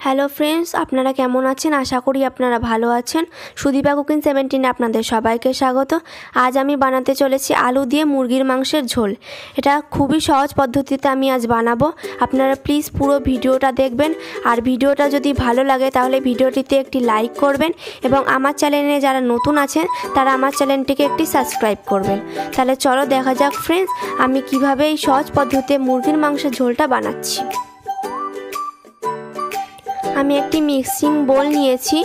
Hello friends, আপনারা কেমন আছেন? আশা করি আপনারা ভালো আছেন। সুদীপা কুকিং 17 আপনাদের সবাইকে স্বাগত। আজ আমি বানাতে চলেছি আলু দিয়ে মুরগির মাংসের ঝোল। এটা খুবই সহজ পদ্ধতিতে আমি আজ বানাবো। আপনারা প্লিজ পুরো ভিডিওটা দেখবেন, আর ভিডিওটা যদি ভালো লাগে তাহলে ভিডিওটিতে একটি লাইক করবেন এবং আমার চ্যানেলে যারা নতুন আছেন তারা আমার চ্যানেলটিকে একটি সাবস্ক্রাইব করবেন। তাহলে চলো দেখা যাক ফ্রেন্ডস, আমি কিভাবে এই সহজ পদ্ধতিতে মুরগির মাংসের ঝোলটা বানাচ্ছি। আমি একটি মিক্সিং বোল নিয়েছি।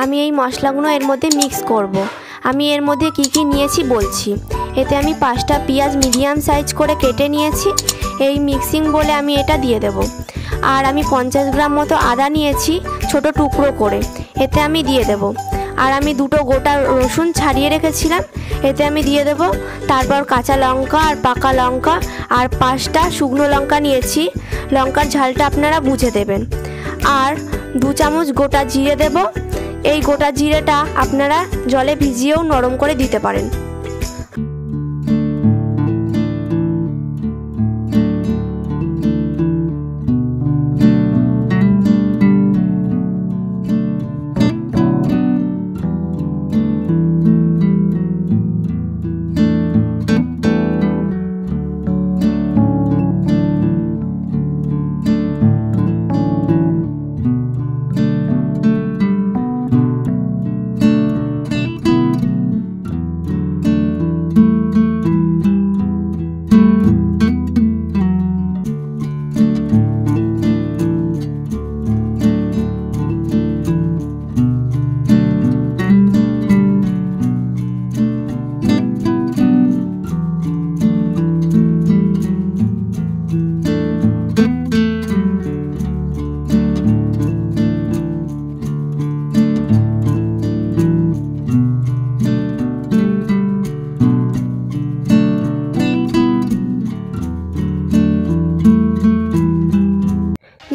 আমি এই মশলাগুলো এর মধ্যে মিক্স করব। আমি এর মধ্যে কি কি নিয়েছি বলছি। এতে আমি 5টা পেঁয়াজ মিডিয়াম সাইজ করে কেটে নিয়েছি। এই মিক্সিং বোলে আমি এটা দিয়ে দেব। আর আমি 50 গ্রাম মতো আদা নিয়েছি ছোট টুকরো করে, এতে আমি দিয়ে দেব। আর আমি 2টো গোটা রসুন ছাড়িয়ে রেখেছিলাম, এতে আমি দিয়ে দেব। তারপর কাঁচা লঙ্কা আর পাকা লঙ্কা আর 5টা শুকনো লঙ্কা নিয়েছি। লঙ্কার ঝালটা আপনারা বুঝে দেবেন। আর 2 চামচ গোটা জিরে দেব। এই গোটা জিরেটা আপনারা জলে ভিজিয়েও নরম করে দিতে পারেন।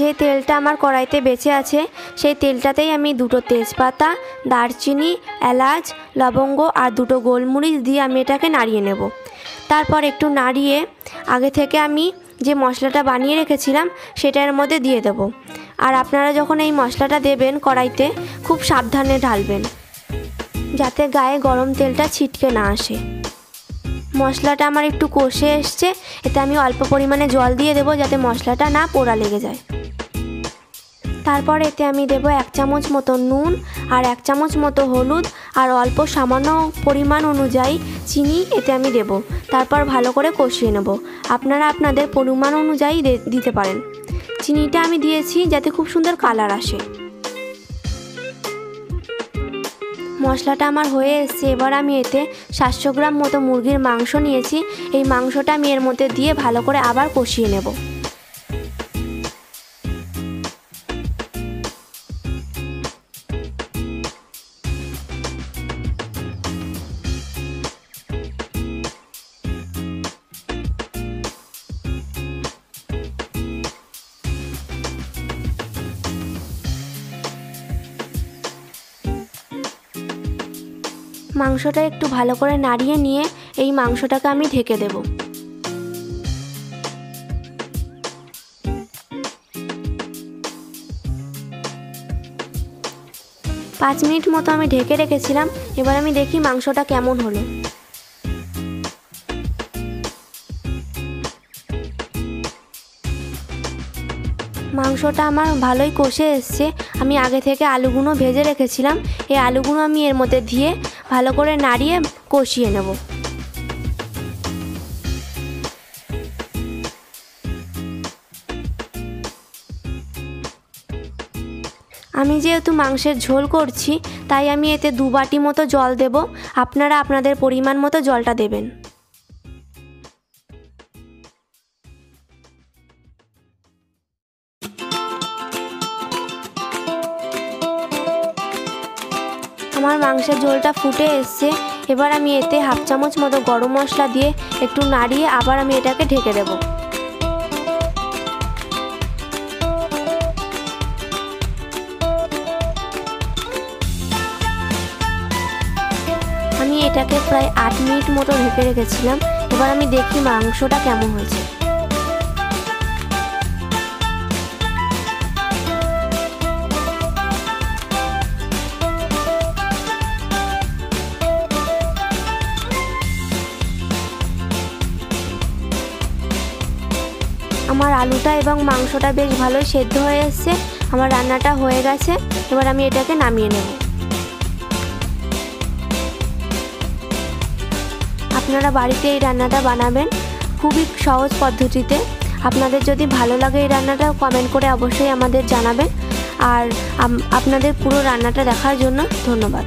যে তেলটা আমার কড়াইতে বেঁচে আছে সেই তেলটাতেই আমি 2টো তেজপাতা, দারচিনি, এলাচ, লবঙ্গ আর 2টো গোলমরিচ দিয়ে আমি এটাকে নাড়িয়ে নেব। তারপর একটু নাড়িয়ে আগে থেকে আমি যে মশলাটা বানিয়ে রেখেছিলাম সেটা এর মধ্যে দিয়ে দেব। আর আপনারা যখন এই মশলাটা দেবেন কড়াইতে খুব সাবধানে ঢালবেন, যাতে গায়ে গরম তেলটা ছিটকে না আসে। মশলাটা আমার একটু কষে এসছে, এতে আমি অল্প পরিমাণে জল দিয়ে দেব যাতে মশলাটা না পোড়া লেগে যায়। তারপর এতে আমি দেব 1 চামচ মতো নুন আর 1 চামচ মতো হলুদ আর অল্প সামান্য পরিমাণ অনুযায়ী চিনি এতে আমি দেব। তারপর ভালো করে কষিয়ে নেব। আপনারা আপনাদের পরিমাণ অনুযায়ী দিতে পারেন। চিনিটা আমি দিয়েছি যাতে খুব সুন্দর কালার আসে। মশলাটা আমার হয়ে এসছে। এবার আমি এতে 700 গ্রাম মতো মুরগির মাংস নিয়েছি। এই মাংসটা আমি এর মধ্যে দিয়ে ভালো করে আবার কষিয়ে নেব। মাংসটা একটু ভালো করে নাড়িয়ে নিয়ে এই মাংসটাকে আমি ঢেকে দেব। পাঁচ মিনিট মতো আমি ঢেকে রেখেছিলাম। এবার আমি দেখি মাংসটা কেমন হলো। মাংসটা আমার ভালোই কষে এসছে। আমি আগে থেকে আলুগুলো ভেজে রেখেছিলাম। এই আলুগুলো আমি এর মধ্যে দিয়ে ভালো করে নাড়িয়ে কষিয়ে নেব। আমি যেহেতু মাংসের ঝোল করছি তাই আমি এতে 2 বাটি মতো জল দেব। আপনারা আপনাদের পরিমাণ মতো জলটা দেবেন। আমার মাংসের ঝোলটা ফুটে এসছে। এবার আমি এতে 1/2 চামচ মতো গরম মশলা দিয়ে একটু নাড়িয়ে আবার আমি এটাকে ঢেকে দেব। আমি এটাকে প্রায় 8 মিনিট মতো ঢেকে রেখেছিলাম। এবার আমি দেখি মাংসটা কেমন হয়েছে। আমার আলুটা এবং মাংসটা বেশ ভালোই সেদ্ধ হয়ে এসছে। আমার রান্নাটা হয়ে গেছে। এবার আমি এটাকে নামিয়ে নেব। আপনারা বাড়িতে এই রান্নাটা বানাবেন, খুবই সহজ পদ্ধতিতে। আপনাদের যদি ভালো লাগে এই রান্নাটা, কমেন্ট করে অবশ্যই আমাদের জানাবেন। আর আপনাদের পুরো রান্নাটা দেখার জন্য ধন্যবাদ।